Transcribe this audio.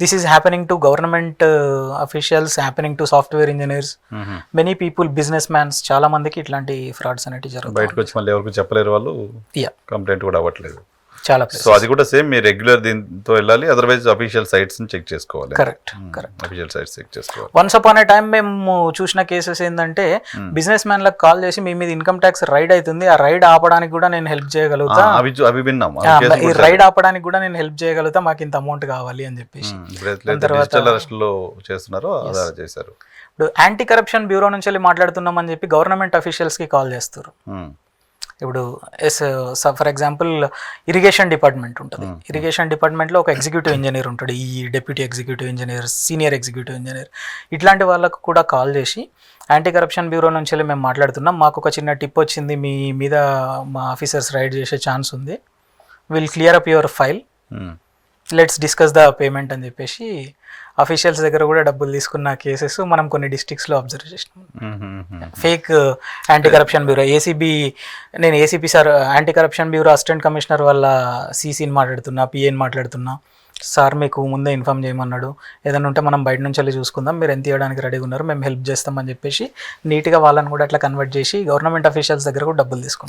This is happening to government officials, happening to software engineers, many people, business mans, చాలా మందికి ఇట్లాంటి frauds అనేవి జరుగుతాయి. బయటకు వచ్చి మళ్ళీ ఎవరికి చెప్పలేరు వాళ్ళు, యా కంప్లైంట్ కూడా అవ్వట్లేదు. చాలా సో అది కూడా సేమ్ మీరు రెగ్యులర్ దీంతో వెళ్ళాలి, అదర్వైజ్ అఫీషియల్ సైట్స్ చెక్ చేసుకోవాలి. కరెక్ట్. అఫీషియల్ సైట్స్ చెక్ చేసుకోవాలి. వన్స్ అపాన్ ఏ టైం మేము చూసిన కేసెస్ ఏంటంటే బిజినెస్ మ్యాన్లకు కాల్ చేసి మీ మీద ఇన్కమ్ ట్యాక్స్ రైడ్ అవుతుంది, ఆ రైడ్ ఆపడానికి కూడా నేను హెల్ప్ చేయగలుగుతా, అవి విన్నాం. ఈ రైడ్ ఆపడానికి కూడా నేను హెల్ప్ చేయగలుగుతా, మాకు ఇంత అమౌంట్ కావాలి అని చెప్పేసి. డిజిటల్ అరెస్ట్లో చేస్తున్నారు, అలా చేశారు. ఇప్పుడు యాంటీ కరప్షన్ బ్యూరో నుంచి వెళ్ళి మాట్లాడుతున్నామని చెప్పి గవర్నమెంట్ అఫీషియల్స్కి కాల్ చేస్తారు. ఇప్పుడు ఫర్ ఎగ్జాంపుల్ ఇరిగేషన్ డిపార్ట్మెంట్ ఉంటుంది. ఇరిగేషన్ డిపార్ట్మెంట్లో ఒక ఎగ్జిక్యూటివ్ ఇంజనీర్ ఉంటాడు, ఈ deputy executive engineer, senior executive engineer, ఇట్లాంటి వాళ్ళకు కూడా కాల్ చేసి యాంటీ కరప్షన్ బ్యూరో నుంచి వెళ్ళి మేము మాట్లాడుతున్నాం, మాకు ఒక చిన్న టిప్ వచ్చింది, మీ మీద మా ఆఫీసర్స్ రైడ్ చేసే ఛాన్స్ ఉంది, will clear up your file, let's discuss the payment అని చెప్పేసి అఫీషియల్స్ దగ్గర కూడా డబ్బులు తీసుకున్న కేసెస్ మనం కొన్ని డిస్ట్రిక్ట్స్లో అబ్జర్వ్ చేసినాం. ఫేక్ యాంటీ కరప్షన్ బ్యూరో, నేను ACP sir anti corruption bureau assistant commissioner వాళ్ళ సీసీని మాట్లాడుతున్నా, పిఏని మాట్లాడుతున్నా, సార్ మీకు ముందే ఇన్ఫామ్ చేయమన్నాడు, ఏదైనా ఉంటే మనం బయట నుంచి వెళ్ళి చూసుకుందాం, మీరు ఎంత ఇవ్వడానికి రెడీగా ఉన్నారు, మేము హెల్ప్ చేస్తామని చెప్పేసి నీట్గా వాళ్ళని కూడా అట్లా కన్వర్ట్ చేసి గవర్నమెంట్ అఫీషియల్స్ దగ్గర కూడా డబ్బులు తీసుకుంటాం.